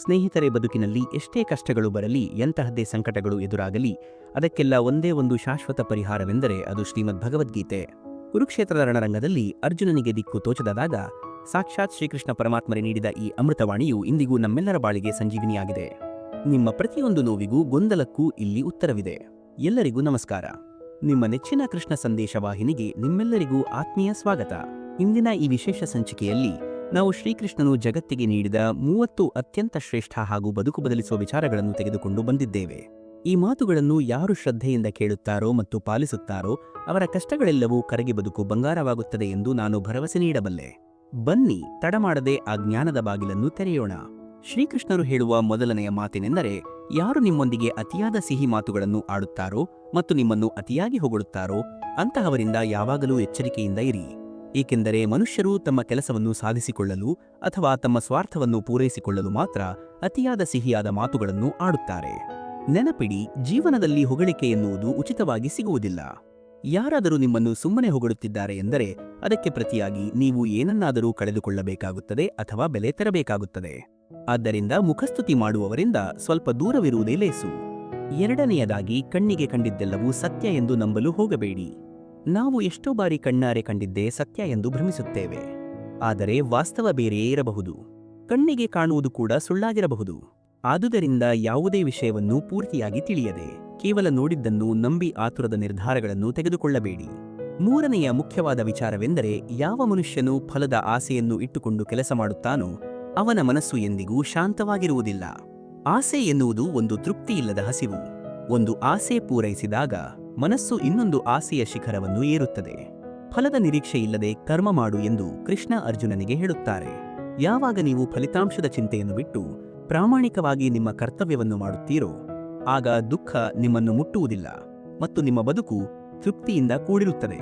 ಸ್ನೇಹಿತರೆ, ಬದುಕಿನಲ್ಲಿ ಎಷ್ಟೇ ಕಷ್ಟಗಳು ಬರಲಿ, ಎಂತಹದ್ದೇ ಸಂಕಟಗಳು ಎದುರಾಗಲಿ, ಅದಕ್ಕೆಲ್ಲ ಒಂದೇ ಒಂದು ಶಾಶ್ವತ ಪರಿಹಾರವೆಂದರೆ ಅದು ಶ್ರೀಮದ್ ಭಗವದ್ಗೀತೆ. ಕುರುಕ್ಷೇತ್ರದ ರಣರಂಗದಲ್ಲಿ ಅರ್ಜುನನಿಗೆ ದಿಕ್ಕು ತೋಚದಾದಾಗ ಸಾಕ್ಷಾತ್ ಶ್ರೀಕೃಷ್ಣ ಪರಮಾತ್ಮರೇ ನೀಡಿದ ಈ ಅಮೃತವಾಣಿಯು ಇಂದಿಗೂ ನಮ್ಮೆಲ್ಲರ ಬಾಳಿಗೆ ಸಂಜೀವಿನಿಯಾಗಿದೆ. ನಿಮ್ಮ ಪ್ರತಿಯೊಂದು ನೋವಿಗೂ, ಗೊಂದಲಕ್ಕೂ ಇಲ್ಲಿ ಉತ್ತರವಿದೆ. ಎಲ್ಲರಿಗೂ ನಮಸ್ಕಾರ. ನಿಮ್ಮ ನೆಚ್ಚಿನ ಕೃಷ್ಣ ಸಂದೇಶ ವಾಹಿನಿಗೆ ನಿಮ್ಮೆಲ್ಲರಿಗೂ ಆತ್ಮೀಯ ಸ್ವಾಗತ. ಇಂದಿನ ಈ ವಿಶೇಷ ಸಂಚಿಕೆಯಲ್ಲಿ ನಾವು ಶ್ರೀಕೃಷ್ಣನು ಜಗತ್ತಿಗೆ ನೀಡಿದ 30 ಅತ್ಯಂತ ಶ್ರೇಷ್ಠ ಹಾಗೂ ಬದುಕು ಬದಲಿಸುವ ವಿಚಾರಗಳನ್ನು ತೆಗೆದುಕೊಂಡು ಬಂದಿದ್ದೇವೆ. ಈ ಮಾತುಗಳನ್ನು ಯಾರು ಶ್ರದ್ಧೆಯಿಂದ ಕೇಳುತ್ತಾರೋ ಮತ್ತು ಪಾಲಿಸುತ್ತಾರೋ ಅವರ ಕಷ್ಟಗಳೆಲ್ಲವೂ ಕರಗಿ ಬದುಕು ಬಂಗಾರವಾಗುತ್ತದೆ ಎಂದು ನಾನು ಭರವಸೆ ನೀಡಬಲ್ಲೆ. ಬನ್ನಿ, ತಡಮಾಡದೆ ಆ ಜ್ಞಾನದ ಬಾಗಿಲನ್ನು ತೆರೆಯೋಣ. ಶ್ರೀಕೃಷ್ಣರು ಹೇಳುವ ಮೊದಲನೆಯ ಮಾತಿನೆಂದರೆ, ಯಾರು ನಿಮ್ಮೊಂದಿಗೆ ಅತಿಯಾದ ಸಿಹಿ ಮಾತುಗಳನ್ನು ಆಡುತ್ತಾರೋ ಮತ್ತು ನಿಮ್ಮನ್ನು ಅತಿಯಾಗಿ ಹೊಗಳುತ್ತಾರೋ ಅಂತಹವರಿಂದ ಯಾವಾಗಲೂ ಎಚ್ಚರಿಕೆಯಿಂದ ಇರಿ. ಏಕೆಂದರೆ ಮನುಷ್ಯರು ತಮ್ಮ ಕೆಲಸವನ್ನು ಸಾಧಿಸಿಕೊಳ್ಳಲು ಅಥವಾ ತಮ್ಮ ಸ್ವಾರ್ಥವನ್ನು ಪೂರೈಸಿಕೊಳ್ಳಲು ಮಾತ್ರ ಅತಿಯಾದ ಸಿಹಿಯಾದ ಮಾತುಗಳನ್ನು ಆಡುತ್ತಾರೆ. ನೆನಪಿಡಿ, ಜೀವನದಲ್ಲಿ ಹೊಗಳಿಕೆ ಎನ್ನುವುದು ಉಚಿತವಾಗಿ ಸಿಗುವುದಿಲ್ಲ. ಯಾರಾದರೂ ನಿಮ್ಮನ್ನು ಸುಮ್ಮನೆ ಹೊಗಳುತ್ತಿದ್ದಾರೆ ಎಂದರೆ ಅದಕ್ಕೆ ಪ್ರತಿಯಾಗಿ ನೀವು ಏನನ್ನಾದರೂ ಕಳೆದುಕೊಳ್ಳಬೇಕಾಗುತ್ತದೆ ಅಥವಾ ಬೆಲೆ ತೆರಬೇಕಾಗುತ್ತದೆ. ಆದ್ದರಿಂದ ಮುಖಸ್ತುತಿ ಮಾಡುವವರಿಂದ ಸ್ವಲ್ಪ ದೂರವಿರುವುದೇ ಲೇಸು. ಎರಡನೆಯದಾಗಿ, ಕಣ್ಣಿಗೆ ಕಂಡಿದ್ದೆಲ್ಲವೂ ಸತ್ಯ ಎಂದು ನಂಬಲು ಹೋಗಬೇಡಿ. ನಾವು ಎಷ್ಟೋ ಬಾರಿ ಕಣ್ಣಾರೆ ಕಂಡಿದ್ದೇ ಸತ್ಯ ಎಂದು ಭ್ರಮಿಸುತ್ತೇವೆ. ಆದರೆ ವಾಸ್ತವ ಬೇರೆಯೇ ಇರಬಹುದು. ಕಣ್ಣಿಗೆ ಕಾಣುವುದು ಕೂಡ ಸುಳ್ಳಾಗಿರಬಹುದು. ಆದುದರಿಂದ ಯಾವುದೇ ವಿಷಯವನ್ನು ಪೂರ್ತಿಯಾಗಿ ತಿಳಿಯದೆ ಕೇವಲ ನೋಡಿದ್ದನ್ನು ನಂಬಿ ಆತುರದ ನಿರ್ಧಾರಗಳನ್ನು ತೆಗೆದುಕೊಳ್ಳಬೇಡಿ. ಮೂರನೆಯ ಮುಖ್ಯವಾದ ವಿಚಾರವೆಂದರೆ, ಯಾವ ಮನುಷ್ಯನು ಫಲದ ಆಸೆಯನ್ನು ಇಟ್ಟುಕೊಂಡು ಕೆಲಸ ಮಾಡುತ್ತಾನೋ ಅವನ ಮನಸ್ಸು ಎಂದಿಗೂ ಶಾಂತವಾಗಿರುವುದಿಲ್ಲ. ಆಸೆ ಎನ್ನುವುದು ಒಂದು ತೃಪ್ತಿಯಿಲ್ಲದ ಹಸಿವು. ಒಂದು ಆಸೆ ಪೂರೈಸಿದಾಗ ಮನಸ್ಸು ಇನ್ನೊಂದು ಆಸೆಯ ಶಿಖರವನ್ನು ಏರುತ್ತದೆ. ಫಲದ ನಿರೀಕ್ಷೆ ಇಲ್ಲದೆ ಕರ್ಮ ಮಾಡು ಎಂದು ಕೃಷ್ಣ ಅರ್ಜುನನಿಗೆ ಹೇಳುತ್ತಾರೆ. ಯಾವಾಗ ನೀವು ಫಲಿತಾಂಶದ ಚಿಂತೆಯನ್ನು ಬಿಟ್ಟು ಪ್ರಾಮಾಣಿಕವಾಗಿ ನಿಮ್ಮ ಕರ್ತವ್ಯವನ್ನು ಮಾಡುತ್ತೀರೋ ಆಗ ದುಃಖ ನಿಮ್ಮನ್ನು ಮುಟ್ಟುವುದಿಲ್ಲ ಮತ್ತು ನಿಮ್ಮ ಬದುಕು ತೃಪ್ತಿಯಿಂದ ಕೂಡಿರುತ್ತದೆ.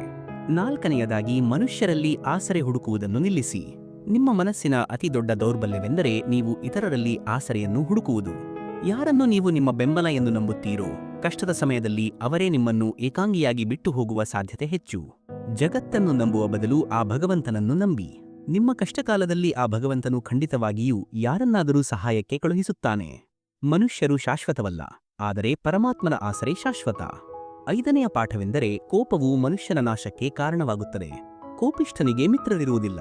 ನಾಲ್ಕನೆಯದಾಗಿ, ಮನುಷ್ಯರಲ್ಲಿ ಆಸರೆ ಹುಡುಕುವುದನ್ನು ನಿಲ್ಲಿಸಿ. ನಿಮ್ಮ ಮನಸ್ಸಿನ ಅತಿ ದೊಡ್ಡ ದೌರ್ಬಲ್ಯವೆಂದರೆ ನೀವು ಇತರರಲ್ಲಿ ಆಸರೆಯನ್ನು ಹುಡುಕುವುದು. ಯಾರನ್ನು ನೀವು ನಿಮ್ಮ ಬೆಂಬಲ ಎಂದು ನಂಬುತ್ತೀರೋ ಕಷ್ಟದ ಸಮಯದಲ್ಲಿ ಅವರೇ ನಿಮ್ಮನ್ನು ಏಕಾಂಗಿಯಾಗಿ ಬಿಟ್ಟು ಹೋಗುವ ಸಾಧ್ಯತೆ ಹೆಚ್ಚು. ಜಗತ್ತನ್ನು ನಂಬುವ ಬದಲು ಆ ಭಗವಂತನನ್ನು ನಂಬಿ. ನಿಮ್ಮ ಕಷ್ಟಕಾಲದಲ್ಲಿ ಆ ಭಗವಂತನು ಖಂಡಿತವಾಗಿಯೂ ಯಾರನ್ನಾದರೂ ಸಹಾಯಕ್ಕೆ ಕಳುಹಿಸುತ್ತಾನೆ. ಮನುಷ್ಯರು ಶಾಶ್ವತವಲ್ಲ, ಆದರೆ ಪರಮಾತ್ಮನ ಆಸರೆ ಶಾಶ್ವತ. ಐದನೆಯ ಪಾಠವೆಂದರೆ, ಕೋಪವು ಮನುಷ್ಯನ ನಾಶಕ್ಕೆ ಕಾರಣವಾಗುತ್ತದೆ. ಕೋಪಿಷ್ಠನಿಗೆ ಮಿತ್ರರಿರುವುದಿಲ್ಲ.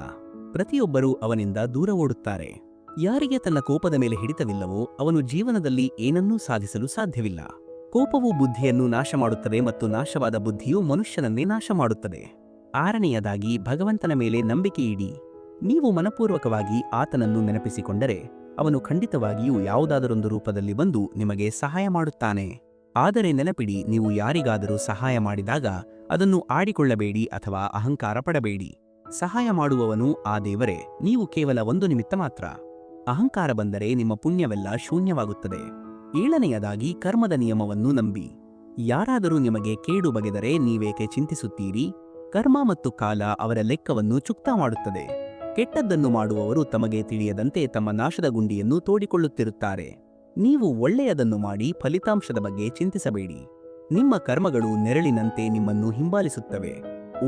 ಪ್ರತಿಯೊಬ್ಬರೂ ಅವನಿಂದ ದೂರ ಓಡುತ್ತಾರೆ. ಯಾರಿಗೆ ತನ್ನ ಕೋಪದ ಮೇಲೆ ಹಿಡಿತವಿಲ್ಲವೋ ಅವನು ಜೀವನದಲ್ಲಿ ಏನನ್ನೂ ಸಾಧಿಸಲು ಸಾಧ್ಯವಿಲ್ಲ. ಕೋಪವು ಬುದ್ಧಿಯನ್ನು ನಾಶ ಮಾಡುತ್ತದೆ ಮತ್ತು ನಾಶವಾದ ಬುದ್ಧಿಯು ಮನುಷ್ಯನನ್ನೇ ನಾಶ ಮಾಡುತ್ತದೆ. ಆರನೆಯದಾಗಿ, ಭಗವಂತನ ಮೇಲೆ ನಂಬಿಕೆ ಇಡಿ. ನೀವು ಮನಪೂರ್ವಕವಾಗಿ ಆತನನ್ನು ನೆನಪಿಸಿಕೊಂಡರೆ ಅವನು ಖಂಡಿತವಾಗಿಯೂ ಯಾವುದಾದರೊಂದು ರೂಪದಲ್ಲಿ ಬಂದು ನಿಮಗೆ ಸಹಾಯ ಮಾಡುತ್ತಾನೆ. ಆದರೆ ನೆನಪಿಡಿ, ನೀವು ಯಾರಿಗಾದರೂ ಸಹಾಯ ಮಾಡಿದಾಗ ಅದನ್ನು ಆಡಿಕೊಳ್ಳಬೇಡಿ ಅಥವಾ ಅಹಂಕಾರ ಪಡಬೇಡಿ. ಸಹಾಯ ಮಾಡುವವನು ಆ ದೇವರೇ, ನೀವು ಕೇವಲ ಒಂದು ನಿಮಿತ್ತ ಮಾತ್ರ. ಅಹಂಕಾರ ಬಂದರೆ ನಿಮ್ಮ ಪುಣ್ಯವೆಲ್ಲ ಶೂನ್ಯವಾಗುತ್ತದೆ. ಏಳನೆಯದಾಗಿ, ಕರ್ಮದ ನಿಯಮವನ್ನು ನಂಬಿ. ಯಾರಾದರೂ ನಿಮಗೆ ಕೇಡು ಬಗೆದರೆ ನೀವೇಕೆ ಚಿಂತಿಸುತ್ತೀರಿ? ಕರ್ಮ ಮತ್ತು ಕಾಲ ಅವರ ಲೆಕ್ಕವನ್ನು ಚುಕ್ತಾ ಮಾಡುತ್ತದೆ. ಕೆಟ್ಟದ್ದನ್ನು ಮಾಡುವವರು ತಮಗೆ ತಿಳಿಯದಂತೆ ತಮ್ಮ ನಾಶದ ಗುಂಡಿಯನ್ನು ತೋಡಿಕೊಳ್ಳುತ್ತಿರುತ್ತಾರೆ. ನೀವು ಒಳ್ಳೆಯದನ್ನು ಮಾಡಿ ಫಲಿತಾಂಶದ ಬಗ್ಗೆ ಚಿಂತಿಸಬೇಡಿ. ನಿಮ್ಮ ಕರ್ಮಗಳು ನೆರಳಿನಂತೆ ನಿಮ್ಮನ್ನು ಹಿಂಬಾಲಿಸುತ್ತವೆ.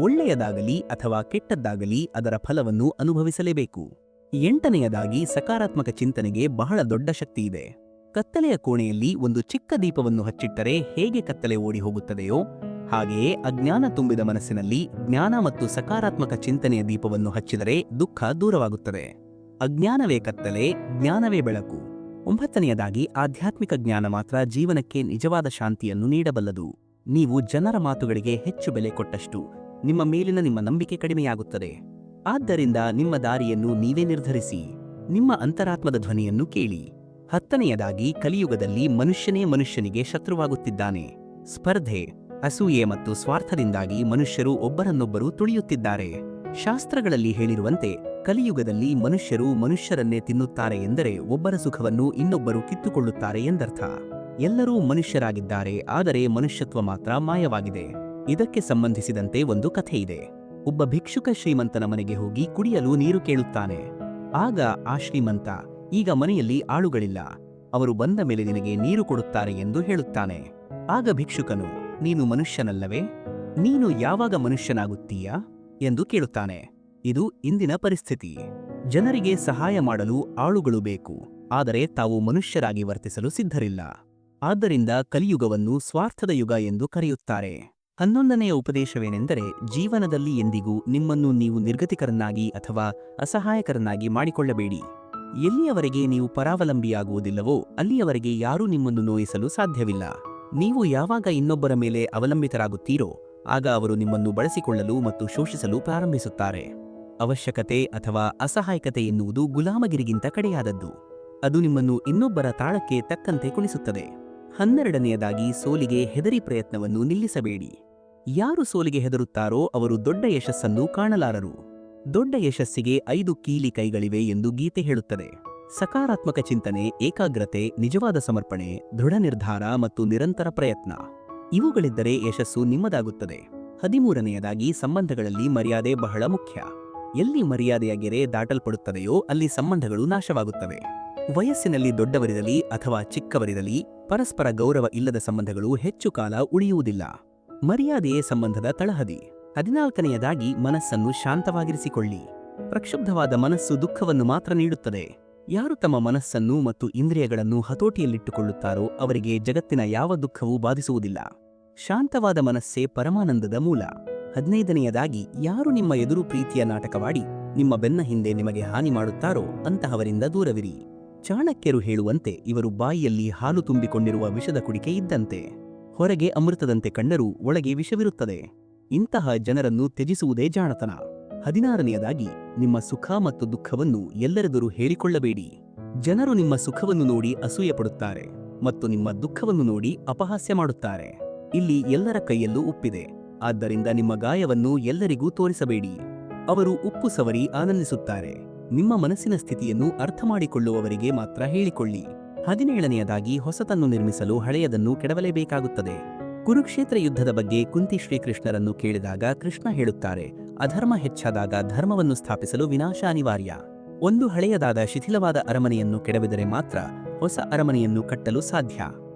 ಒಳ್ಳೆಯದಾಗಲಿ ಅಥವಾ ಕೆಟ್ಟದ್ದಾಗಲಿ ಅದರ ಫಲವನ್ನು ಅನುಭವಿಸಲೇಬೇಕು. ಎಂಟನೆಯದಾಗಿ, ಸಕಾರಾತ್ಮಕ ಚಿಂತನೆಗೆ ಬಹಳ ದೊಡ್ಡ ಶಕ್ತಿಯಿದೆ. ಕತ್ತಲೆಯ ಕೋಣೆಯಲ್ಲಿ ಒಂದು ಚಿಕ್ಕ ದೀಪವನ್ನು ಹಚ್ಚಿಟ್ಟರೆ ಹೇಗೆ ಕತ್ತಲೆ ಓಡಿ ಹೋಗುತ್ತದೆಯೋ ಹಾಗೆಯೇ ಅಜ್ಞಾನ ತುಂಬಿದ ಮನಸ್ಸಿನಲ್ಲಿ ಜ್ಞಾನ ಮತ್ತು ಸಕಾರಾತ್ಮಕ ಚಿಂತನೆಯ ದೀಪವನ್ನು ಹಚ್ಚಿದರೆ ದುಃಖ ದೂರವಾಗುತ್ತದೆ. ಅಜ್ಞಾನವೇ ಕತ್ತಲೆ, ಜ್ಞಾನವೇ ಬೆಳಕು. ಒಂಬತ್ತನೆಯದಾಗಿ, ಆಧ್ಯಾತ್ಮಿಕ ಜ್ಞಾನ ಮಾತ್ರ ಜೀವನಕ್ಕೆ ನಿಜವಾದ ಶಾಂತಿಯನ್ನು ನೀಡಬಲ್ಲದು. ನೀವು ಜನರ ಮಾತುಗಳಿಗೆ ಹೆಚ್ಚು ಬೆಲೆ ಕೊಟ್ಟಷ್ಟು ನಿಮ್ಮ ಮೇಲಿನ ನಿಮ್ಮ ನಂಬಿಕೆ ಕಡಿಮೆಯಾಗುತ್ತದೆ. ಆದ್ದರಿಂದ ನಿಮ್ಮ ದಾರಿಯನ್ನು ನೀವೇ ನಿರ್ಧರಿಸಿ. ನಿಮ್ಮ ಅಂತರಾತ್ಮದ ಧ್ವನಿಯನ್ನು ಕೇಳಿ. ಹತ್ತನೆಯದಾಗಿ, ಕಲಿಯುಗದಲ್ಲಿ ಮನುಷ್ಯನೇ ಮನುಷ್ಯನಿಗೆ ಶತ್ರುವಾಗುತ್ತಿದ್ದಾನೆ. ಸ್ಪರ್ಧೆ, ಅಸೂಯೆ ಮತ್ತು ಸ್ವಾರ್ಥದಿಂದಾಗಿ ಮನುಷ್ಯರು ಒಬ್ಬರನ್ನೊಬ್ಬರು ತುಳಿಯುತ್ತಿದ್ದಾರೆ. ಶಾಸ್ತ್ರಗಳಲ್ಲಿ ಹೇಳಿರುವಂತೆ ಕಲಿಯುಗದಲ್ಲಿ ಮನುಷ್ಯರು ಮನುಷ್ಯರನ್ನೇ ತಿನ್ನುತ್ತಾರೆ ಎಂದರೆ ಒಬ್ಬರ ಸುಖವನ್ನು ಇನ್ನೊಬ್ಬರು ಕಿತ್ತುಕೊಳ್ಳುತ್ತಾರೆ ಎಂದರ್ಥ. ಎಲ್ಲರೂ ಮನುಷ್ಯರಾಗಿದ್ದಾರೆ, ಆದರೆ ಮನುಷ್ಯತ್ವ ಮಾತ್ರ ಮಾಯವಾಗಿದೆ. ಇದಕ್ಕೆ ಸಂಬಂಧಿಸಿದಂತೆ ಒಂದು ಕಥೆಯಿದೆ. ಒಬ್ಬ ಭಿಕ್ಷುಕ ಶ್ರೀಮಂತನ ಮನೆಗೆ ಹೋಗಿ ಕುಡಿಯಲು ನೀರು ಕೇಳುತ್ತಾನೆ. ಆಗ ಆ ಶ್ರೀಮಂತ, ಈಗ ಮನೆಯಲ್ಲಿ ಆಳುಗಳಿಲ್ಲ, ಅವರು ಬಂದ ಮೇಲೆ ನಿನಗೆ ನೀರು ಕೊಡುತ್ತಾರೆ ಎಂದು ಹೇಳುತ್ತಾನೆ. ಆಗ ಭಿಕ್ಷುಕನು, ನೀನು ಮನುಷ್ಯನಲ್ಲವೇ? ನೀನು ಯಾವಾಗ ಮನುಷ್ಯನಾಗುತ್ತೀಯಾ ಎಂದು ಕೇಳುತ್ತಾನೆ. ಇದು ಇಂದಿನ ಪರಿಸ್ಥಿತಿ. ಜನರಿಗೆ ಸಹಾಯ ಮಾಡಲು ಆಳುಗಳು ಬೇಕು, ಆದರೆ ತಾವು ಮನುಷ್ಯರಾಗಿ ವರ್ತಿಸಲು ಸಿದ್ಧರಿಲ್ಲ. ಆದ್ದರಿಂದ ಕಲಿಯುಗವನ್ನು ಸ್ವಾರ್ಥದ ಯುಗ ಎಂದು ಕರೆಯುತ್ತಾರೆ. 11ನೆಯ ಉಪದೇಶವೇನೆಂದರೆ, ಜೀವನದಲ್ಲಿ ಎಂದಿಗೂ ನಿಮ್ಮನ್ನು ನೀವು ನಿರ್ಗತಿಕರನ್ನಾಗಿ ಅಥವಾ ಅಸಹಾಯಕರನ್ನಾಗಿ ಮಾಡಿಕೊಳ್ಳಬೇಡಿ. ಎಲ್ಲಿಯವರೆಗೆ ನೀವು ಪರಾವಲಂಬಿಯಾಗುವುದಿಲ್ಲವೋ ಅಲ್ಲಿಯವರೆಗೆ ಯಾರೂ ನಿಮ್ಮನ್ನು ನೋಯಿಸಲು ಸಾಧ್ಯವಿಲ್ಲ. ನೀವು ಯಾವಾಗ ಇನ್ನೊಬ್ಬರ ಮೇಲೆ ಅವಲಂಬಿತರಾಗುತ್ತೀರೋ ಆಗ ಅವರು ನಿಮ್ಮನ್ನು ಬಳಸಿಕೊಳ್ಳಲು ಮತ್ತು ಶೋಷಿಸಲು ಪ್ರಾರಂಭಿಸುತ್ತಾರೆ. ಅವಶ್ಯಕತೆ ಅಥವಾ ಅಸಹಾಯಕತೆ ಎನ್ನುವುದು ಗುಲಾಮಗಿರಿಗಿಂತ ಕಡೆಯಾದದ್ದು. ಅದು ನಿಮ್ಮನ್ನು ಇನ್ನೊಬ್ಬರ ತಾಳಕ್ಕೆ ತಕ್ಕಂತೆ ಕುಣಿಸುತ್ತದೆ. 12ನೆಯದಾಗಿ, ಸೋಲಿಗೆ ಹೆದರಿ ಪ್ರಯತ್ನವನ್ನು ನಿಲ್ಲಿಸಬೇಡಿ. ಯಾರು ಸೋಲಿಗೆ ಹೆದರುತ್ತಾರೋ ಅವರು ದೊಡ್ಡ ಯಶಸ್ಸನ್ನು ಕಾಣಲಾರರು. ದೊಡ್ಡ ಯಶಸ್ಸಿಗೆ 5 ಕೀಲಿ ಕೈಗಳಿವೆ ಎಂದು ಗೀತೆ ಹೇಳುತ್ತದೆ. ಸಕಾರಾತ್ಮಕ ಚಿಂತನೆ, ಏಕಾಗ್ರತೆ, ನಿಜವಾದ ಸಮರ್ಪಣೆ, ದೃಢ ನಿರ್ಧಾರ ಮತ್ತು ನಿರಂತರ ಪ್ರಯತ್ನ. ಇವುಗಳಿದ್ದರೆ ಯಶಸ್ಸು ನಿಮ್ಮದಾಗುತ್ತದೆ. 13ನೆಯದಾಗಿ, ಸಂಬಂಧಗಳಲ್ಲಿ ಮರ್ಯಾದೆ ಬಹಳ ಮುಖ್ಯ. ಎಲ್ಲಿ ಮರ್ಯಾದೆಯ ಗೆರೆ ದಾಟಲ್ಪಡುತ್ತದೆಯೋ ಅಲ್ಲಿ ಸಂಬಂಧಗಳು ನಾಶವಾಗುತ್ತವೆ. ವಯಸ್ಸಿನಲ್ಲಿ ದೊಡ್ಡವರಿರಲಿ ಅಥವಾ ಚಿಕ್ಕವರಿರಲಿ, ಪರಸ್ಪರ ಗೌರವ ಇಲ್ಲದ ಸಂಬಂಧಗಳು ಹೆಚ್ಚು ಕಾಲ ಉಳಿಯುವುದಿಲ್ಲ. ಮರ್ಯಾದೆಯೇ ಸಂಬಂಧದ ತಳಹದಿ. 14ನೆಯದಾಗಿ, ಮನಸ್ಸನ್ನು ಶಾಂತವಾಗಿರಿಸಿಕೊಳ್ಳಿ. ಪ್ರಕ್ಷುಬ್ಧವಾದ ಮನಸ್ಸು ದುಃಖವನ್ನು ಮಾತ್ರ ನೀಡುತ್ತದೆ. ಯಾರು ತಮ್ಮ ಮನಸ್ಸನ್ನು ಮತ್ತು ಇಂದ್ರಿಯಗಳನ್ನು ಹತೋಟಿಯಲ್ಲಿಟ್ಟುಕೊಳ್ಳುತ್ತಾರೋ ಅವರಿಗೆ ಜಗತ್ತಿನ ಯಾವ ದುಃಖವೂ ಬಾಧಿಸುವುದಿಲ್ಲ. ಶಾಂತವಾದ ಮನಸ್ಸೇ ಪರಮಾನಂದದ ಮೂಲ. 15ನೆಯದಾಗಿ, ಯಾರು ನಿಮ್ಮ ಎದುರು ಪ್ರೀತಿಯ ನಾಟಕವಾಡಿ ನಿಮ್ಮ ಬೆನ್ನ ಹಿಂದೆ ನಿಮಗೆ ಹಾನಿ ಮಾಡುತ್ತಾರೋ ಅಂತಹವರಿಂದ ದೂರವಿರಿ. ಚಾಣಕ್ಯರು ಹೇಳುವಂತೆ, ಇವರು ಬಾಯಿಯಲ್ಲಿ ಹಾಲು ತುಂಬಿಕೊಂಡಿರುವ ವಿಷದ ಕುಡಿಕೆ ಇದ್ದಂತೆ. ಹೊರಗೆ ಅಮೃತದಂತೆ ಕಂಡರೂ ಒಳಗೆ ವಿಷವಿರುತ್ತದೆ. ಇಂತಹ ಜನರನ್ನು ತ್ಯಜಿಸುವುದೇ ಜಾಣತನ. 16ನೆಯದಾಗಿ, ನಿಮ್ಮ ಸುಖ ಮತ್ತು ದುಃಖವನ್ನು ಎಲ್ಲರೆದುರು ಹೇಳಿಕೊಳ್ಳಬೇಡಿ. ಜನರು ನಿಮ್ಮ ಸುಖವನ್ನು ನೋಡಿ ಅಸೂಯೆಪಡುತ್ತಾರೆ ಮತ್ತು ನಿಮ್ಮ ದುಃಖವನ್ನು ನೋಡಿ ಅಪಹಾಸ್ಯ ಮಾಡುತ್ತಾರೆ. ಇಲ್ಲಿ ಎಲ್ಲರ ಕೈಯಲ್ಲೂ ಉಪ್ಪಿದೆ, ಆದ್ದರಿಂದ ನಿಮ್ಮ ಗಾಯವನ್ನು ಎಲ್ಲರಿಗೂ ತೋರಿಸಬೇಡಿ. ಅವರು ಉಪ್ಪು ಸವರಿ ಆನಂದಿಸುತ್ತಾರೆ. ನಿಮ್ಮ ಮನಸ್ಸಿನ ಸ್ಥಿತಿಯನ್ನು ಅರ್ಥಮಾಡಿಕೊಳ್ಳುವವರಿಗೆ ಮಾತ್ರ ಹೇಳಿಕೊಳ್ಳಿ. 17ನೆಯದಾಗಿ, ಹೊಸತನ್ನು ನಿರ್ಮಿಸಲು ಹಳೆಯದನ್ನು ಕೆಡವಲೇಬೇಕಾಗುತ್ತದೆ. ಕುರುಕ್ಷೇತ್ರ ಯುದ್ಧದ ಬಗ್ಗೆ ಕುಂತಿ ಶ್ರೀಕೃಷ್ಣರನ್ನು ಕೇಳಿದಾಗ ಕೃಷ್ಣ ಹೇಳುತ್ತಾರೆ, ಅಧರ್ಮ ಹೆಚ್ಚಾದಾಗ ಧರ್ಮವನ್ನು ಸ್ಥಾಪಿಸಲು ವಿನಾಶ ಅನಿವಾರ್ಯ. ಒಂದು ಹಳೆಯದಾದ ಶಿಥಿಲವಾದ ಅರಮನೆಯನ್ನು ಕೆಡವಿದರೆ ಮಾತ್ರ ಹೊಸ ಅರಮನೆಯನ್ನು ಕಟ್ಟಲು ಸಾಧ್ಯ.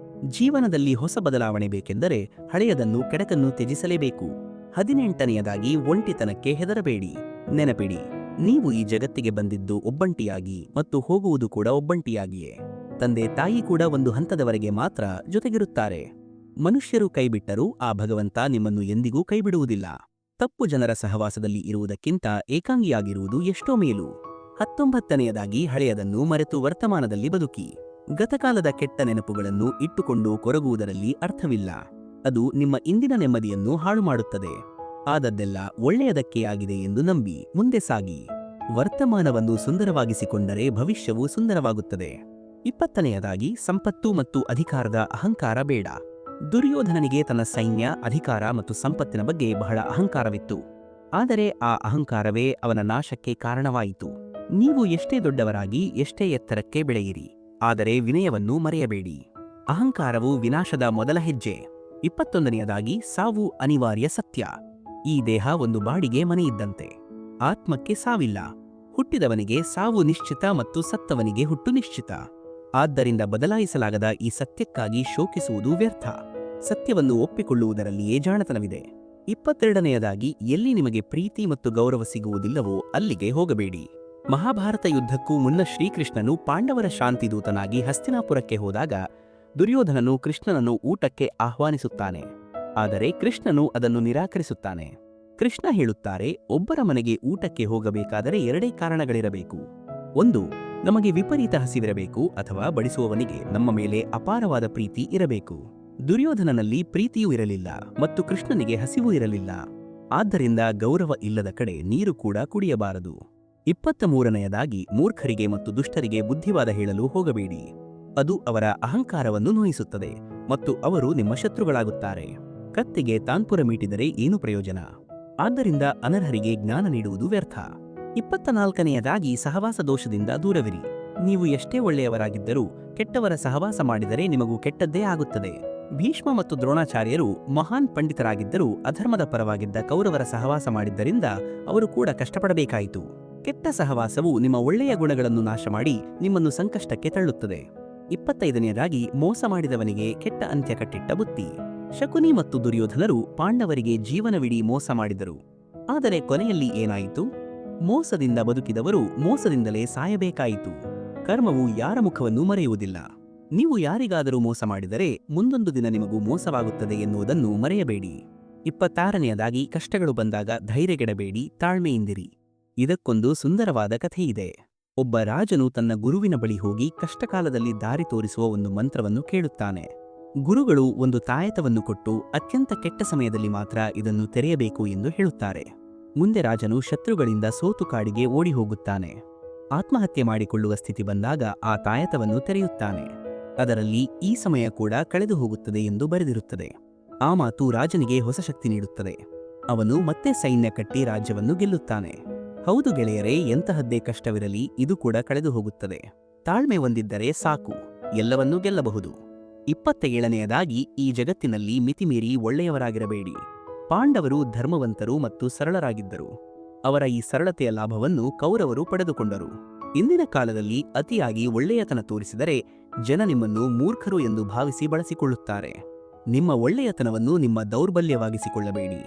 ಜೀವನದಲ್ಲಿ ಹೊಸ ಬದಲಾವಣೆ ಬೇಕೆಂದರೆ ಹಳೆಯದನ್ನು ಕೆಡಕನ್ನು ತ್ಯಜಿಸಲೇಬೇಕು. 18ನೆಯದಾಗಿ, ಒಂಟಿತನಕ್ಕೆ ಹೆದರಬೇಡಿ. ನೆನಪಿಡಿ, ನೀವು ಈ ಜಗತ್ತಿಗೆ ಬಂದಿದ್ದು ಒಬ್ಬಂಟಿಯಾಗಿ ಮತ್ತು ಹೋಗುವುದು ಕೂಡ ಒಬ್ಬಂಟಿಯಾಗಿಯೇ. ತಂದೆ ತಾಯಿ ಕೂಡ ಒಂದು ಹಂತದವರೆಗೆ ಮಾತ್ರ ಜೊತೆಗಿರುತ್ತಾರೆ. ಮನುಷ್ಯರು ಕೈಬಿಟ್ಟರೂ ಆ ಭಗವಂತ ನಿಮ್ಮನ್ನು ಎಂದಿಗೂ ಕೈಬಿಡುವುದಿಲ್ಲ. ತಪ್ಪು ಜನರ ಸಹವಾಸದಲ್ಲಿ ಇರುವುದಕ್ಕಿಂತ ಏಕಾಂಗಿಯಾಗಿರುವುದು ಎಷ್ಟೋ ಮೇಲು. 19ನೆಯದಾಗಿ, ಹಳೆಯದನ್ನು ಮರೆತು ವರ್ತಮಾನದಲ್ಲಿ ಬದುಕಿ. ಗತಕಾಲದ ಕೆಟ್ಟ ನೆನಪುಗಳನ್ನು ಇಟ್ಟುಕೊಂಡು ಕೊರಗುವುದರಲ್ಲಿ ಅರ್ಥವಿಲ್ಲ. ಅದು ನಿಮ್ಮ ಇಂದಿನ ನೆಮ್ಮದಿಯನ್ನು ಹಾಳು ಮಾಡುತ್ತದೆ. ಆದದ್ದೆಲ್ಲ ಒಳ್ಳೆಯದಕ್ಕೆ ಆಗಿದೆ ಎಂದು ನಂಬಿ ಮುಂದೆ ಸಾಗಿ. ವರ್ತಮಾನವನ್ನು ಸುಂದರವಾಗಿಸಿಕೊಂಡರೆ ಭವಿಷ್ಯವು ಸುಂದರವಾಗುತ್ತದೆ. 20ನೆಯದಾಗಿ, ಸಂಪತ್ತು ಮತ್ತು ಅಧಿಕಾರದ ಅಹಂಕಾರ ಬೇಡ. ದುರ್ಯೋಧನನಿಗೆ ತನ್ನ ಸೈನ್ಯ, ಅಧಿಕಾರ ಮತ್ತು ಸಂಪತ್ತಿನ ಬಗ್ಗೆ ಬಹಳ ಅಹಂಕಾರವಿತ್ತು. ಆದರೆ ಆ ಅಹಂಕಾರವೇ ಅವನ ನಾಶಕ್ಕೆ ಕಾರಣವಾಯಿತು. ನೀವು ಎಷ್ಟೇ ದೊಡ್ಡವರಾಗಿ ಎಷ್ಟೇ ಎತ್ತರಕ್ಕೆ ಬೆಳೆಯಿರಿ, ಆದರೆ ವಿನಯವನ್ನು ಮರೆಯಬೇಡಿ. ಅಹಂಕಾರವು ವಿನಾಶದ ಮೊದಲ ಹೆಜ್ಜೆ. 21ನೆಯದಾಗಿ, ಸಾವು ಅನಿವಾರ್ಯ ಸತ್ಯ. ಈ ದೇಹ ಒಂದು ಬಾಡಿಗೆ ಮನೆಯಿದ್ದಂತೆ. ಆತ್ಮಕ್ಕೆ ಸಾವಿಲ್ಲ. ಹುಟ್ಟಿದವನಿಗೆ ಸಾವು ನಿಶ್ಚಿತ ಮತ್ತು ಸತ್ತವನಿಗೆ ಹುಟ್ಟು ನಿಶ್ಚಿತ. ಆದ್ದರಿಂದ ಬದಲಾಯಿಸಲಾಗದ ಈ ಸತ್ಯಕ್ಕಾಗಿ ಶೋಕಿಸುವುದು ವ್ಯರ್ಥ. ಸತ್ಯವನ್ನು ಒಪ್ಪಿಕೊಳ್ಳುವುದರಲ್ಲಿಯೇ ಜಾಣತನವಿದೆ. 22ನೆಯದಾಗಿ, ಎಲ್ಲಿ ನಿಮಗೆ ಪ್ರೀತಿ ಮತ್ತು ಗೌರವ ಸಿಗುವುದಿಲ್ಲವೋ ಅಲ್ಲಿಗೆ ಹೋಗಬೇಡಿ. ಮಹಾಭಾರತ ಯುದ್ಧಕ್ಕೂ ಮುನ್ನ ಶ್ರೀಕೃಷ್ಣನು ಪಾಂಡವರ ಶಾಂತಿದೂತನಾಗಿ ಹಸ್ತಿನಾಪುರಕ್ಕೆ ಹೋದಾಗ ದುರ್ಯೋಧನನು ಕೃಷ್ಣನನ್ನು ಊಟಕ್ಕೆ ಆಹ್ವಾನಿಸುತ್ತಾನೆ. ಆದರೆ ಕೃಷ್ಣನು ಅದನ್ನು ನಿರಾಕರಿಸುತ್ತಾನೆ. ಕೃಷ್ಣ ಹೇಳುತ್ತಾರೆ, ಒಬ್ಬರ ಮನೆಗೆ ಊಟಕ್ಕೆ ಹೋಗಬೇಕಾದರೆ 2 ಕಾರಣಗಳಿರಬೇಕು. ಒಂದು, ನಮಗೆ ವಿಪರೀತ ಹಸಿವಿರಬೇಕು, ಅಥವಾ ಬಡಿಸುವವನಿಗೆ ನಮ್ಮ ಮೇಲೆ ಅಪಾರವಾದ ಪ್ರೀತಿ ಇರಬೇಕು. ದುರ್ಯೋಧನನಲ್ಲಿ ಪ್ರೀತಿಯೂ ಇರಲಿಲ್ಲ ಮತ್ತು ಕೃಷ್ಣನಿಗೆ ಹಸಿವೂ ಇರಲಿಲ್ಲ. ಆದ್ದರಿಂದ ಗೌರವ ಇಲ್ಲದ ಕಡೆ ನೀರು ಕೂಡ ಕುಡಿಯಬಾರದು. 23ನೆಯದಾಗಿ, ಮೂರ್ಖರಿಗೆ ಮತ್ತು ದುಷ್ಟರಿಗೆ ಬುದ್ಧಿವಾದ ಹೇಳಲು ಹೋಗಬೇಡಿ. ಅದು ಅವರ ಅಹಂಕಾರವನ್ನು ನೋಯಿಸುತ್ತದೆ ಮತ್ತು ಅವರು ನಿಮ್ಮ ಶತ್ರುಗಳಾಗುತ್ತಾರೆ. ಕತ್ತಿಗೆ ತಾನ್ಪುರ ಮೀಟಿದರೆ ಏನು ಪ್ರಯೋಜನ? ಆದ್ದರಿಂದ ಅನರ್ಹರಿಗೆ ಜ್ಞಾನ ನೀಡುವುದು ವ್ಯರ್ಥ. 24ನೆಯದಾಗಿ, ಸಹವಾಸ ದೋಷದಿಂದ ದೂರವಿರಿ. ನೀವು ಎಷ್ಟೇ ಒಳ್ಳೆಯವರಾಗಿದ್ದರೂ ಕೆಟ್ಟವರ ಸಹವಾಸ ಮಾಡಿದರೆ ನಿಮಗೂ ಕೆಟ್ಟದ್ದೇ ಆಗುತ್ತದೆ. ಭೀಷ್ಮ ಮತ್ತು ದ್ರೋಣಾಚಾರ್ಯರು ಮಹಾನ್ ಪಂಡಿತರಾಗಿದ್ದರೂ ಅಧರ್ಮದ ಪರವಾಗಿದ್ದ ಕೌರವರ ಸಹವಾಸ ಮಾಡಿದ್ದರಿಂದ ಅವರು ಕೂಡ ಕಷ್ಟಪಡಬೇಕಾಯಿತು. ಕೆಟ್ಟ ಸಹವಾಸವು ನಿಮ್ಮ ಒಳ್ಳೆಯ ಗುಣಗಳನ್ನು ನಾಶ ಮಾಡಿ ನಿಮ್ಮನ್ನು ಸಂಕಷ್ಟಕ್ಕೆ ತಳ್ಳುತ್ತದೆ. 25ನೆಯದಾಗಿ, ಮೋಸ ಮಾಡಿದವನಿಗೆ ಕೆಟ್ಟ ಅಂತ್ಯ ಕಟ್ಟಿಟ್ಟ ಬುತ್ತಿ. ಶಕುನಿ ಮತ್ತು ದುರ್ಯೋಧನರು ಪಾಂಡವರಿಗೆ ಜೀವನವಿಡೀ ಮೋಸ ಮಾಡಿದರು. ಆದರೆ ಕೊನೆಯಲ್ಲಿ ಏನಾಯಿತು? ಮೋಸದಿಂದ ಬದುಕಿದವರು ಮೋಸದಿಂದಲೇ ಸಾಯಬೇಕಾಯಿತು. ಕರ್ಮವು ಯಾರ ಮುಖವನ್ನೂ ಮರೆಯುವುದಿಲ್ಲ. ನೀವು ಯಾರಿಗಾದರೂ ಮೋಸ ಮಾಡಿದರೆ ಮುಂದೊಂದು ದಿನ ನಿಮಗೂ ಮೋಸವಾಗುತ್ತದೆ ಎನ್ನುವುದನ್ನು ಮರೆಯಬೇಡಿ. 26ನೇಯದಾಗಿ ಕಷ್ಟಗಳು ಬಂದಾಗ ಧೈರ್ಯಗೆಡಬೇಡಿ, ತಾಳ್ಮೆಯಿಂದಿರಿ. ಇದಕ್ಕೊಂದು ಸುಂದರವಾದ ಕಥೆಯಿದೆ. ಒಬ್ಬ ರಾಜನು ತನ್ನ ಗುರುವಿನ ಬಳಿ ಹೋಗಿ ಕಷ್ಟಕಾಲದಲ್ಲಿ ದಾರಿ ತೋರಿಸುವ ಒಂದು ಮಂತ್ರವನ್ನು ಕೇಳುತ್ತಾನೆ. ಗುರುಗಳು ಒಂದು ತಾಯತವನ್ನು ಕೊಟ್ಟು ಅತ್ಯಂತ ಕೆಟ್ಟ ಸಮಯದಲ್ಲಿ ಮಾತ್ರ ಇದನ್ನು ತೆರೆಯಬೇಕು ಎಂದು ಹೇಳುತ್ತಾರೆ. ಮುಂದೆ ರಾಜನು ಶತ್ರುಗಳಿಂದ ಸೋತು ಕಾಡಿಗೆ ಓಡಿ ಹೋಗುತ್ತಾನೆ. ಆತ್ಮಹತ್ಯೆ ಮಾಡಿಕೊಳ್ಳುವ ಸ್ಥಿತಿ ಬಂದಾಗ ಆ ತಾಯತವನ್ನು ತೆರೆಯುತ್ತಾನೆ. ಅದರಲ್ಲಿ ಈ ಸಮಯ ಕೂಡ ಕಳೆದು ಹೋಗುತ್ತದೆ ಎಂದು ಬರೆದಿರುತ್ತದೆ. ಆ ಮಾತು ರಾಜನಿಗೆ ಹೊಸ ಶಕ್ತಿ ನೀಡುತ್ತದೆ. ಅವನು ಮತ್ತೆ ಸೈನ್ಯ ಕಟ್ಟಿ ರಾಜ್ಯವನ್ನು ಗೆಲ್ಲುತ್ತಾನೆ. ಹೌದು ಗೆಳೆಯರೇ, ಎಂತಹದ್ದೇ ಕಷ್ಟವಿರಲಿ ಇದು ಕೂಡ ಕಳೆದು ಹೋಗುತ್ತದೆ. ತಾಳ್ಮೆ ಹೊಂದಿದ್ದರೆ ಸಾಕು, ಎಲ್ಲವನ್ನೂ ಗೆಲ್ಲಬಹುದು. 27ನೇಯದಾಗಿ ಈ ಜಗತ್ತಿನಲ್ಲಿ ಮಿತಿಮೀರಿ ಒಳ್ಳೆಯವರಾಗಿರಬೇಡಿ. ಪಾಂಡವರು ಧರ್ಮವಂತರು ಮತ್ತು ಸರಳರಾಗಿದ್ದರು. ಅವರ ಈ ಸರಳತೆಯ ಲಾಭವನ್ನು ಕೌರವರು ಪಡೆದುಕೊಂಡರು. ಇಂದಿನ ಕಾಲದಲ್ಲಿ ಅತಿಯಾಗಿ ಒಳ್ಳೆಯತನ ತೋರಿಸಿದರೆ ಜನ ನಿಮ್ಮನ್ನು ಮೂರ್ಖರು ಎಂದು ಭಾವಿಸಿ ಬಳಸಿಕೊಳ್ಳುತ್ತಾರೆ. ನಿಮ್ಮ ಒಳ್ಳೆಯತನವನ್ನು ನಿಮ್ಮ ದೌರ್ಬಲ್ಯವಾಗಿಸಿಕೊಳ್ಳಬೇಡಿ.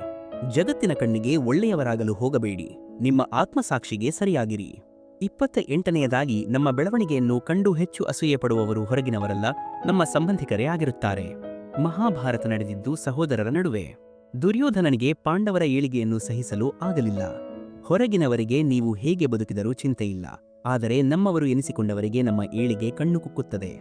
ಜಗತ್ತಿನ ಕಣ್ಣಿಗೆ ಒಳ್ಳೆಯವರಾಗಲು ಹೋಗಬೇಡಿ. ನಿಮ್ಮ ಆತ್ಮಸಾಕ್ಷಿಗೆ ಸರಿಯಾಗಿರಿ. 28ನೇಯದಾಗಿ ನಮ್ಮ ಬೆಳವಣಿಗೆಯನ್ನು ಕಂಡು ಹೆಚ್ಚು ಅಸೂಯೆ ಪಡುವವರು ಹೊರಗಿನವರಲ್ಲ, ನಮ್ಮ ಸಂಬಂಧಿಕರೇ ಆಗಿರುತ್ತಾರೆ. ಮಹಾಭಾರತ ನಡೆದಿದ್ದು ಸಹೋದರರ ನಡುವೆ. ದುರ್ಯೋಧನನಿಗೆ ಪಾಂಡವರ ಏಳಿಗೆಯನ್ನು ಸಹಿಸಲು ಆಗಲಿಲ್ಲ. ಹೊರಗಿನವರಿಗೆ ನೀವು ಹೇಗೆ ಬದುಕಿದರೂ ಚಿಂತೆಯಿಲ್ಲ, ಆದರೆ ನಮ್ಮವರು ಎನಿಸಿಕೊಂಡವರಿಗೆ ನಮ್ಮ ಏಳಿಗೆ ಕಣ್ಣು ಕುಕ್ಕುತ್ತದೆ.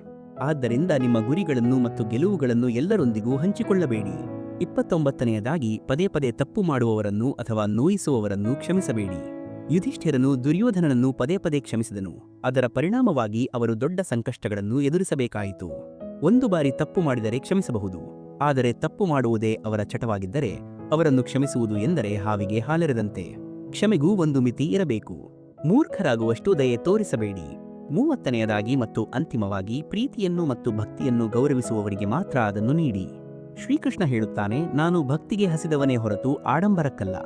ಆದ್ದರಿಂದ ನಿಮ್ಮ ಗುರಿಗಳನ್ನು ಮತ್ತು ಗೆಲುವುಗಳನ್ನು ಎಲ್ಲರೊಂದಿಗೂ ಹಂಚಿಕೊಳ್ಳಬೇಡಿ. 29ನೇಯದಾಗಿ ಪದೇ ಪದೇ ತಪ್ಪು ಮಾಡುವವರನ್ನು ಅಥವಾ ನೋಯಿಸುವವರನ್ನು ಕ್ಷಮಿಸಬೇಡಿ. ಯುಧಿಷ್ಠಿರನು ದುರ್ಯೋಧನನನ್ನು ಪದೇ ಪದೇ ಕ್ಷಮಿಸಿದನು. ಅದರ ಪರಿಣಾಮವಾಗಿ ಅವರು ದೊಡ್ಡ ಸಂಕಷ್ಟಗಳನ್ನು ಎದುರಿಸಬೇಕಾಯಿತು. ಒಂದು ಬಾರಿ ತಪ್ಪು ಮಾಡಿದರೆ ಕ್ಷಮಿಸಬಹುದು, ಆದರೆ ತಪ್ಪು ಮಾಡುವುದೇ ಅವರ ಚಟವಾಗಿದ್ದರೆ ಅವರನ್ನು ಕ್ಷಮಿಸುವುದು ಎಂದರೆ ಹಾವಿಗೆ ಹಾಲೆರೆದಂತೆ. ಕ್ಷಮೆಗೂ ಒಂದು ಮಿತಿ ಇರಬೇಕು. ಮೂರ್ಖರಾಗುವಷ್ಟು ದಯೆ ತೋರಿಸಬೇಡಿ. 30ನೇಯದಾಗಿ ಮತ್ತು ಅಂತಿಮವಾಗಿ ಪ್ರೀತಿಯನ್ನು ಮತ್ತು ಭಕ್ತಿಯನ್ನು ಗೌರವಿಸುವವರಿಗೆ ಮಾತ್ರ ಅದನ್ನು ನೀಡಿ. ಶ್ರೀಕೃಷ್ಣ ಹೇಳುತ್ತಾನೆ, ನಾನು ಭಕ್ತಿಗೆ ಹಸಿದವನೇ ಹೊರತು ಆಡಂಬರಕ್ಕಲ್ಲ.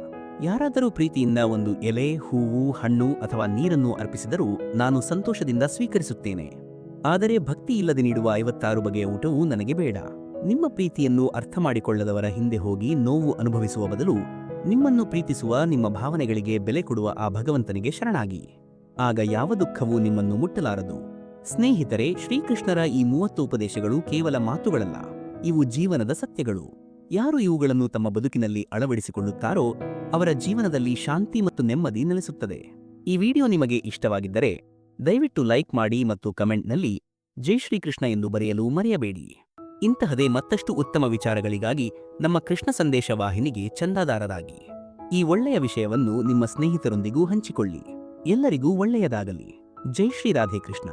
ಯಾರಾದರೂ ಪ್ರೀತಿಯಿಂದ ಒಂದು ಎಲೆ, ಹೂವು, ಹಣ್ಣು ಅಥವಾ ನೀರನ್ನು ಅರ್ಪಿಸಿದರೂ ನಾನು ಸಂತೋಷದಿಂದ ಸ್ವೀಕರಿಸುತ್ತೇನೆ. ಆದರೆ ಭಕ್ತಿ ಇಲ್ಲದೆ ನೀಡುವ 56 ಬಗೆಯ ಊಟವೂ ನನಗೆ ಬೇಡ. ನಿಮ್ಮ ಪ್ರೀತಿಯನ್ನು ಅರ್ಥ ಮಾಡಿಕೊಳ್ಳದವರ ಹಿಂದೆ ಹೋಗಿ ನೋವು ಅನುಭವಿಸುವ ಬದಲು ನಿಮ್ಮನ್ನು ಪ್ರೀತಿಸುವ ನಿಮ್ಮ ಭಾವನೆಗಳಿಗೆ ಬೆಲೆ ಕೊಡುವ ಆ ಭಗವಂತನಿಗೆ ಶರಣಾಗಿ. ಆಗ ಯಾವ ದುಃಖವೂ ನಿಮ್ಮನ್ನು ಮುಟ್ಟಲಾರದು. ಸ್ನೇಹಿತರೆ, ಶ್ರೀಕೃಷ್ಣರ ಈ 30 ಉಪದೇಶಗಳು ಕೇವಲ ಮಾತುಗಳಲ್ಲ, ಇವು ಜೀವನದ ಸತ್ಯಗಳು. ಯಾರು ಇವುಗಳನ್ನು ತಮ್ಮ ಬದುಕಿನಲ್ಲಿ ಅಳವಡಿಸಿಕೊಳ್ಳುತ್ತಾರೋ ಅವರ ಜೀವನದಲ್ಲಿ ಶಾಂತಿ ಮತ್ತು ನೆಮ್ಮದಿ ನೆಲೆಸುತ್ತದೆ. ಈ ವಿಡಿಯೋ ನಿಮಗೆ ಇಷ್ಟವಾಗಿದ್ದರೆ ದಯವಿಟ್ಟು ಲೈಕ್ ಮಾಡಿ ಮತ್ತು ಕಮೆಂಟ್ನಲ್ಲಿ ಜೈ ಶ್ರೀಕೃಷ್ಣ ಎಂದು ಬರೆಯಲು ಮರೆಯಬೇಡಿ. ಇಂತಹದೇ ಮತ್ತಷ್ಟು ಉತ್ತಮ ವಿಚಾರಗಳಿಗಾಗಿ ನಮ್ಮ ಕೃಷ್ಣ ಸಂದೇಶ ವಾಹಿನಿಗೆ ಚಂದಾದಾರರಾಗಿ. ಈ ಒಳ್ಳೆಯ ವಿಷಯವನ್ನು ನಿಮ್ಮ ಸ್ನೇಹಿತರೊಂದಿಗೂ ಹಂಚಿಕೊಳ್ಳಿ. ಎಲ್ಲರಿಗೂ ಒಳ್ಳೆಯದಾಗಲಿ. ಜೈ ಶ್ರೀ ರಾಧೆ ಕೃಷ್ಣ.